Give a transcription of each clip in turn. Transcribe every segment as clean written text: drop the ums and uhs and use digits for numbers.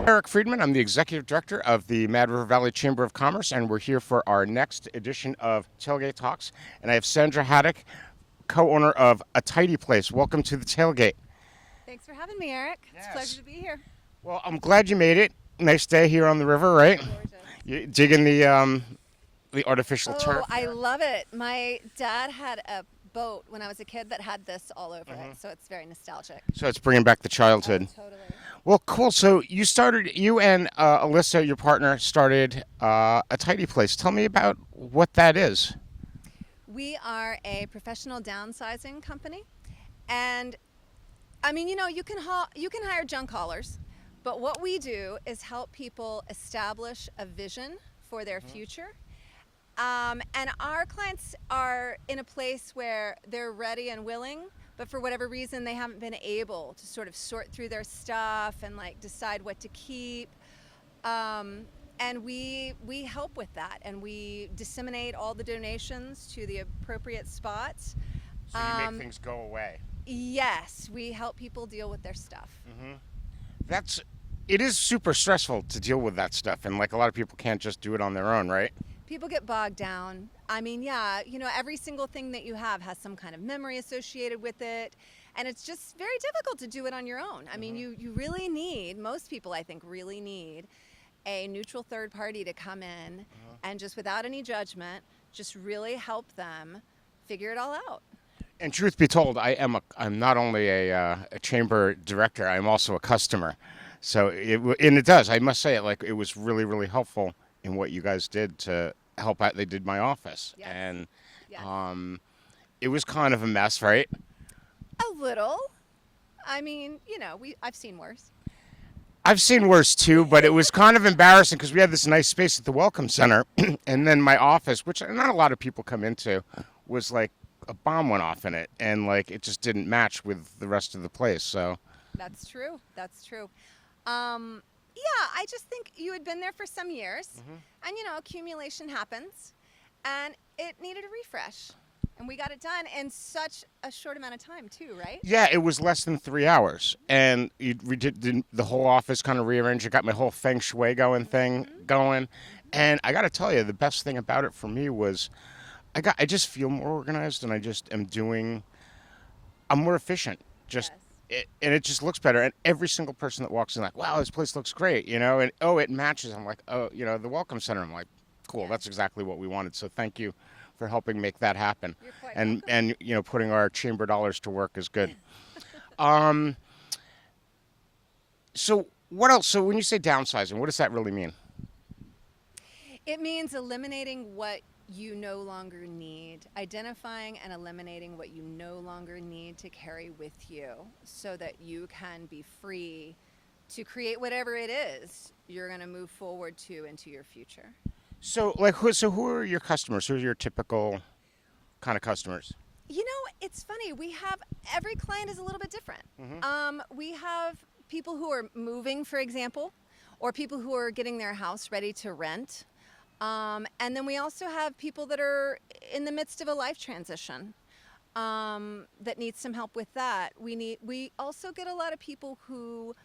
Eric Friedman. I'm the Executive Director of the Mad River Valley Chamber of Commerce, and we're here for our next edition of Tailgate Talks. And I have Sandra Haddock, co-owner of A Tidy Place. Welcome to the Tailgate. Thanks for having me, Eric. It's a pleasure to be here. Well, I'm glad you made it. Nice day here on the river, right? Gorgeous. You digging the artificial turf? I love it. My dad had a boat when I was a kid that had this all over it, so it's very nostalgic. So it's bringing back the childhood. Oh, totally. Well, cool. So you and Alyssa, your partner, started A Tidy Place. Tell me about what that is. We are a professional downsizing company, and I mean, you can hire junk haulers, but what we do is help people establish a vision for their future. And our clients are in a place where they're ready and willing, but for whatever reason, they haven't been able to sort of sort through their stuff and like decide what to keep. And we help with that, and we disseminate all the donations to the appropriate spots. So you make things go away. Yes, we help people deal with their stuff. It is super stressful to deal with that stuff, and like a lot of people can't just do it on their own, right? People get bogged down. I mean, yeah, every single thing that you have has some kind of memory associated with it, and it's just very difficult to do it on your own. I mean, you really need, most people I think really need a neutral third party to come in and just without any judgment, just really help them figure it all out. And truth be told, I'm not only a chamber director, I'm also a customer. So I must say it was really, really helpful in what you guys did to help out. They did my office, Yes. and Yes. it was kind of a mess, right? A little. I mean, I've seen worse. I've seen worse too, but it was kind of embarrassing because we had this nice space at the Welcome Center, and then my office, which not a lot of people come into, was like a bomb went off in it, and like it just didn't match with the rest of the place. So That's true. That's true. Yeah, I just think you had been there for some years, and accumulation happens, and it needed a refresh, and we got it done in such a short amount of time too, right? yeah, it was less than 3 hours, and we did the whole office kind of rearranged. I got my whole feng shui going, and I got to tell you, the best thing about it for me was I just feel more organized, and I just I'm more efficient. Yes. And it just looks better. And every single person that walks in, like, wow, this place looks great, and it matches. I'm like, the Welcome Center. I'm like, cool, that's exactly what we wanted. So thank you for helping make that happen. You're quite and putting our chamber dollars to work is good. So what else? So when you say downsizing, what does that really mean? It means eliminating what you no longer need, identifying and eliminating what you no longer need to carry with you so that you can be free to create whatever it is you're going to move forward to into your future. So who are your customers? Who are your typical kind of customers? It's funny. Every client is a little bit different. We have people who are moving, for example, or people who are getting their house ready to rent. And then we also have people that are in the midst of a life transition that need some help with that. We also get a lot of people who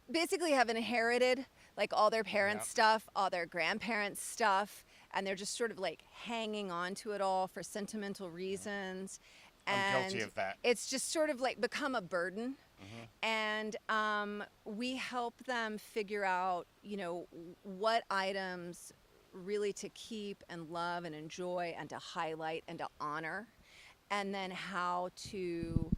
basically have inherited like all their parents' stuff, all their grandparents' stuff, and they're just sort of like hanging on to it all for sentimental reasons. I'm guilty of that. It's just sort of like become a burden. And we help them figure out, what items really to keep and love and enjoy and to highlight and to honor, and then how to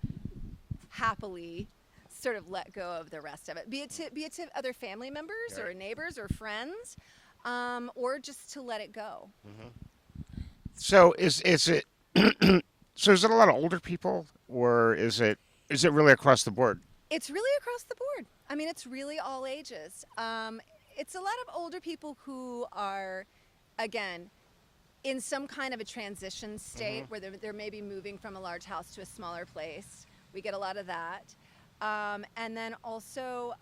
happily sort of let go of the rest of it, be it to other family members or neighbors or friends, or just to let it go. So is it so is it a lot of older people, or is it really across the board? It's really across the board. I mean, it's really all ages. It's a lot of older people who are, again, in some kind of a transition state where they're maybe moving from a large house to a smaller place. We get a lot of that. And then also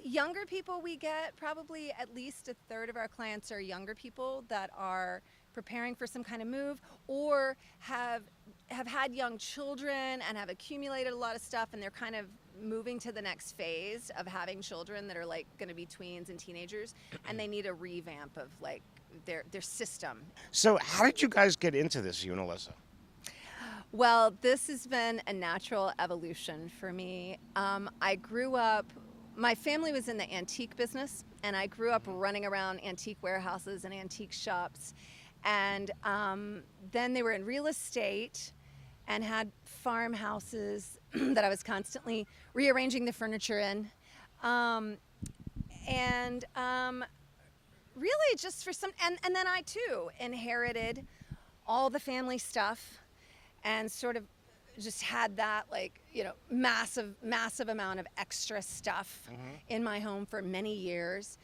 younger people, we get probably at least a third of our clients are younger people that are preparing for some kind of move, or have had young children and have accumulated a lot of stuff, and they're kind of moving to the next phase of having children that are like going to be tweens and teenagers, and they need a revamp of like their system. So how did you guys get into this, you and Alyssa? Well, this has been a natural evolution for me. I grew up, my family was in the antique business, and I grew up running around antique warehouses and antique shops. And then they were in real estate and had farmhouses that I was constantly rearranging the furniture in. Really just for some, and then I too inherited all the family stuff and sort of just had that, like, you know, massive amount of extra stuff in my home for many years.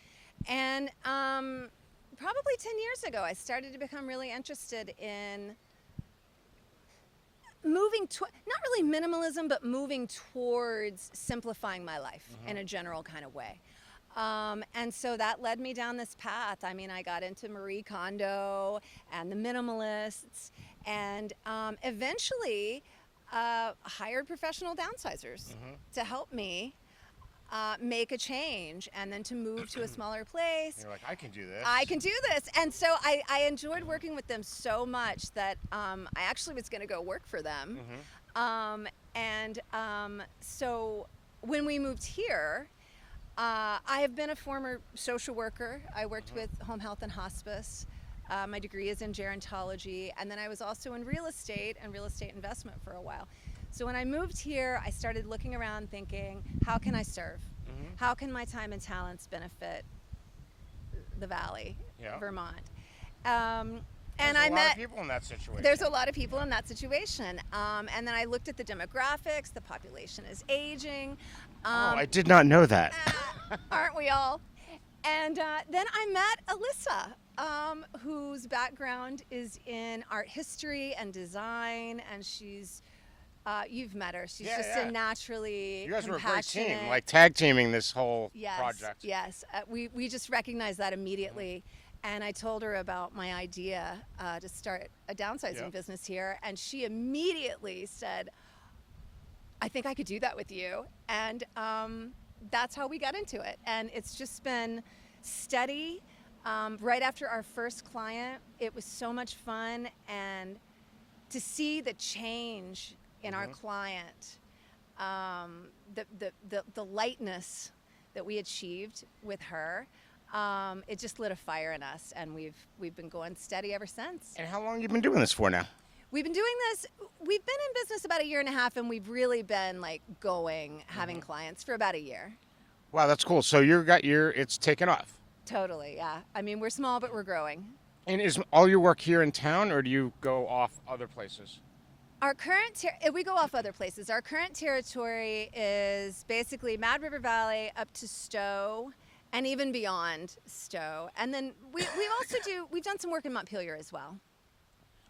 And probably 10 years ago, I started to become really interested in moving to, not really minimalism, but moving towards simplifying my life in a general kind of way. And so that led me down this path. I mean, I got into Marie Kondo and the minimalists, and eventually hired professional downsizers to help me make a change, and then to move to a smaller place. You're like, I can do this. I can do this. And so I enjoyed working with them so much that I actually was going to go work for them. So when we moved here, I have been a former social worker. I worked with home health and hospice. My degree is in gerontology, and then I was also in real estate and real estate investment for a while. So when I moved here, I started looking around thinking, how can I serve? How can my time and talents benefit the Valley, Vermont? And I met a lot of people in that situation. There's a lot of people in that situation. And then I looked at the demographics. The population is aging. I did not know that. Aren't we all? And then I met Alyssa, whose background is in art history and design, and she's, you've met her. She's just a naturally You guys were a great compassionate. team, like tag teaming this whole project. Yes, we just recognized that immediately. And I told her about my idea to start a downsizing business here, and she immediately said, I think I could do that with you. And that's how we got into it. And it's just been steady. Right after our first client, it was so much fun, and to see the change in our client, the lightness that we achieved with her, it just lit a fire in us, and we've been going steady ever since. And how long have you been doing this for now? We've been doing this, we've been in business about 1.5 years, and we've really been like having clients for about 1 year. Wow, that's cool. So it's taken off. Totally, yeah. I mean, we're small, but we're growing. And is all your work here in town, or do you go off other places? Our current, we go off other places. Our current territory is basically Mad River Valley up to Stowe, and even beyond Stowe. And then we've done some work in Montpelier as well.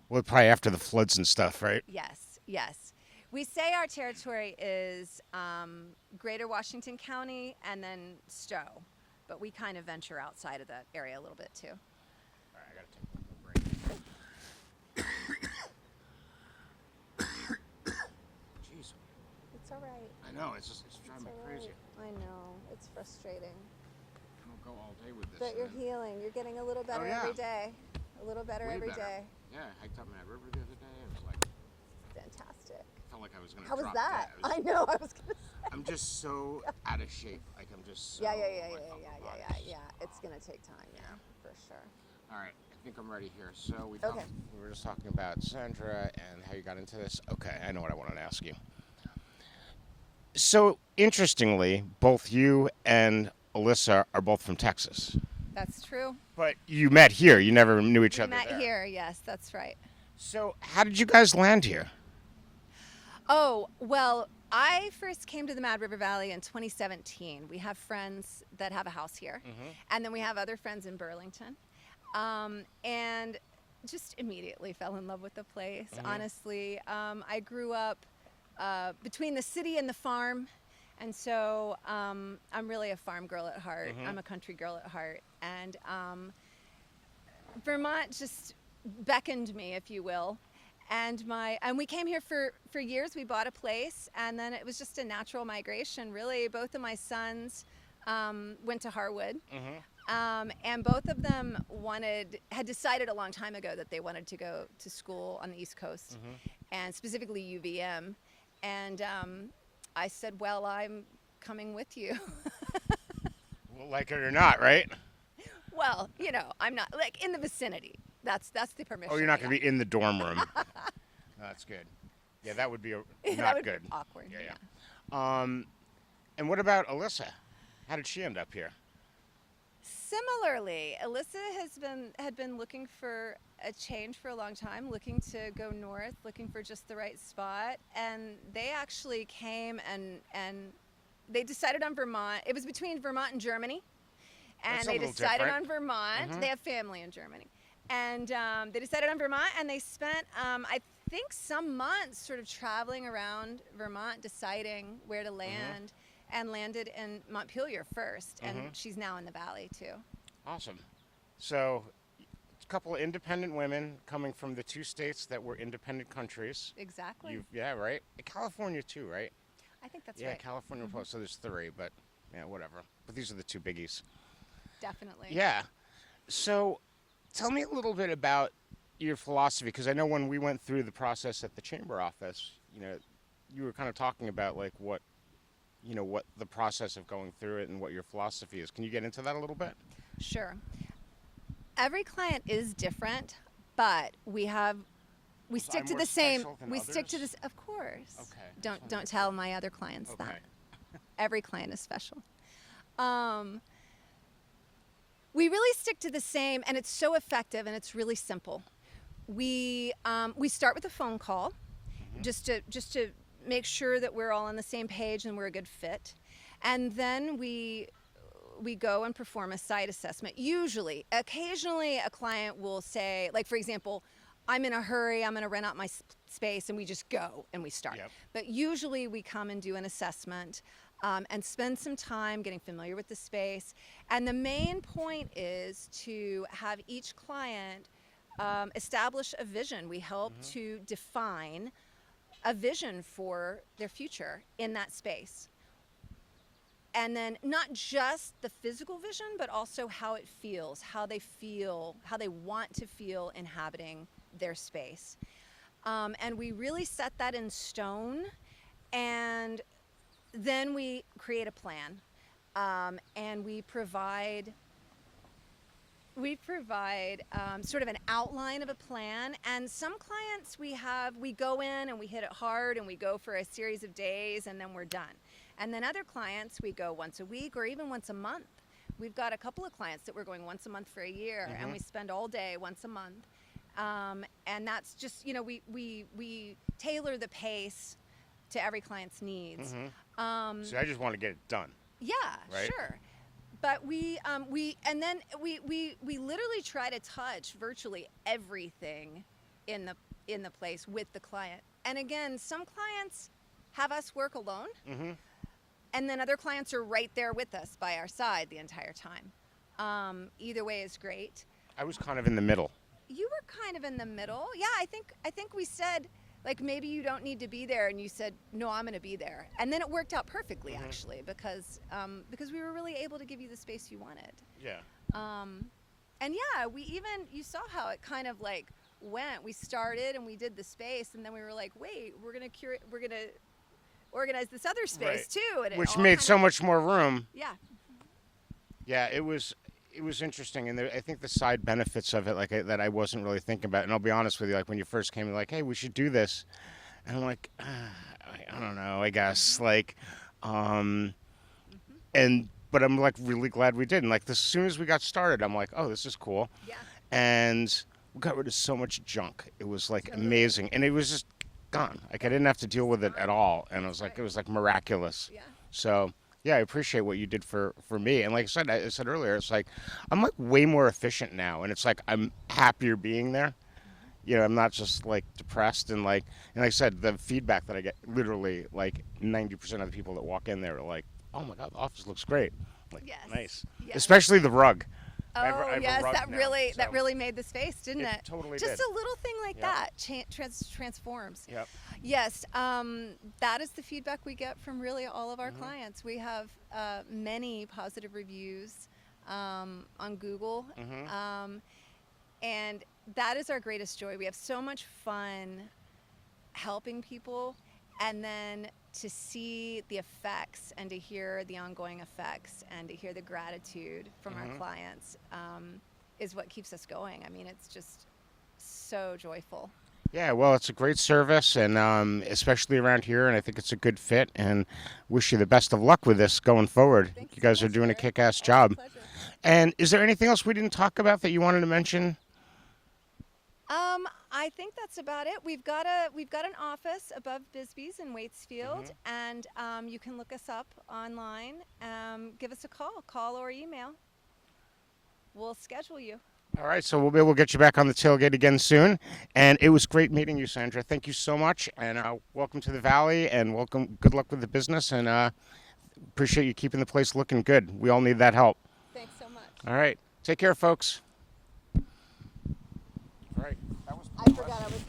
Well, probably after the floods and stuff, right? Yes, yes. We say our territory is Greater Washington County and then Stowe, but we kind of venture outside of that area a little bit too. All right, I gotta take a little break. Jeez. It's all right. I know, it's driving me crazy. I know, it's frustrating. I don't go all day with this. But you're healing. You're getting a little better every day. A little better every day. Yeah, I hiked up Mad River the other day. It was like fantastic. Felt like I was gonna. How was drop that? dead. I know. I was gonna say. I'm just so out of shape. Like I'm just so. Yeah. It's gonna take time. Yeah, for sure. All right, I think I'm ready here. So we were just talking about Sandra and how you got into this. Okay, I know what I wanted to ask you. So interestingly, both you and Alyssa are both from Texas. That's true. But you met here. You never knew each other We met there. here. Yes, that's right. So how did you guys land here? Oh, well, I first came to the Mad River Valley in 2017. We have friends that have a house here, and then we have other friends in Burlington, and just immediately fell in love with the place. Honestly, I grew up between the city and the farm, and so I'm really a farm girl at heart. I'm a country girl at heart, and Vermont just beckoned me, if you will. And we came here for years. We bought a place, and then it was just a natural migration. Really, both of my sons went to Harwood, and both of them had decided a long time ago that they wanted to go to school on the East Coast, and specifically UVM. And I said, "Well, I'm coming with you." Well, like it or not, right? Well, I'm not like in the vicinity. That's the permission. Oh, you're not going to be in the dorm room. That's good. Yeah, that would be that not would good. be awkward. Yeah. And what about Alyssa? How did she end up here? Similarly, Alyssa had been looking for a change for a long time, looking to go north, looking for just the right spot, and they actually came and they decided on Vermont. It was between Vermont and Germany, and That's a they little decided different. on Vermont. They have family in Germany, and they decided on Vermont, and they spent I think some months sort of traveling around Vermont, deciding where to land. And landed in Montpelier first, and she's now in the Valley too. Awesome. So, a couple of independent women coming from the two states that were independent countries. Exactly. Yeah, right? California too, right? I think that's Yeah, right. California. So there's three, but yeah, whatever. But these are the two biggies. Definitely. Yeah. So, tell me a little bit about your philosophy, because I know when we went through the process at the chamber office, you were kind of talking about like what the process of going through it and what your philosophy is. Can you get into that a little bit? Sure. Every client is different, but we stick to the same. We stick to this, of course. Okay. Don't tell my other clients that. Every client is special. We really stick to the same, and it's so effective, and it's really simple. We start with a phone call, just to make sure that we're all on the same page and we're a good fit, and then we go and perform a site assessment. Usually, occasionally, a client will say, like for example, I'm in a hurry, I'm going to rent out my space, and we just go and we start. Yep. But usually, we come and do an assessment. And spend some time getting familiar with the space. And the main point is to have each client establish a vision. We help to define a vision for their future in that space. And then not just the physical vision, but also how it feels, how they want to feel inhabiting their space. And we really set that in stone, and then we create a plan, and we provide sort of an outline of a plan. And some clients we go in and we hit it hard and we go for a series of days and then we're done. And then other clients we go once a week or even once a month. We've got a couple of clients that we're going once a month for a year, and we spend all day once a month. And that's just, we tailor the pace to every client's needs. So I just want to get it done. Yeah, right? Sure. But we literally try to touch virtually everything in the place with the client. And again, some clients have us work alone, and then other clients are right there with us by our side the entire time. Either way is great. I was kind of in the middle. You were kind of in the middle. Yeah, I think we said, like, maybe you don't need to be there, and you said, no, I'm going to be there. And then it worked out perfectly, actually, because we were really able to give you the space you wanted. Yeah. And yeah, you saw how it kind of like went. We started and we did the space, and then we were like, wait, we're going to organize this other space too. And which made so much more room. Yeah. Yeah, it was interesting, and I think the side benefits of it, that I wasn't really thinking about. And I'll be honest with you, like when you first came, you're like, hey, we should do this, and I'm like, I don't know, I guess, but I'm like really glad we did. And like as soon as we got started, I'm like, oh, this is cool. Yeah. And we got rid of so much junk. It was like amazing, and it was just gone. Like I didn't have to deal with it at all, and it was like miraculous. Yeah. So. Yeah, I appreciate what you did for me. And like I said earlier, it's like I'm like way more efficient now, and it's like I'm happier being there. I'm not just like depressed, and like I said, the feedback that I get, literally like 90% of the people that walk in there are like, "Oh my God, the office looks great." Like, Yes. nice. Yes. Especially the rug. Oh I have a yes, rug that now, really so made this face, didn't it? totally Just did. a little thing like Yep. that transforms. Yep. Yes, that is the feedback we get from really all of our clients. We have many positive reviews on Google, and that is our greatest joy. We have so much fun helping people, and then to see the effects and to hear the ongoing effects and to hear the gratitude from our clients is what keeps us going. I mean, it's just so joyful. Yeah, well, it's a great service, and especially around here, and I think it's a good fit. And wish you the best of luck with this going forward. Thanks You so guys are much, doing a Jared. kick-ass Always a job. pleasure. And is there anything else we didn't talk about that you wanted to mention? I think that's about it. We've got an office above Bisbee's in Waitsfield, and you can look us up online. Give us a call or email. We'll schedule you. All right, so we'll be able to get you back on the tailgate again soon. And it was great meeting you, Sandra. Thank you so much, and welcome to the Valley, and welcome. Good luck with the business, and appreciate you keeping the place looking good. We all need that help. Thanks so much. All right, take care, folks. All right, that was. I forgot I was.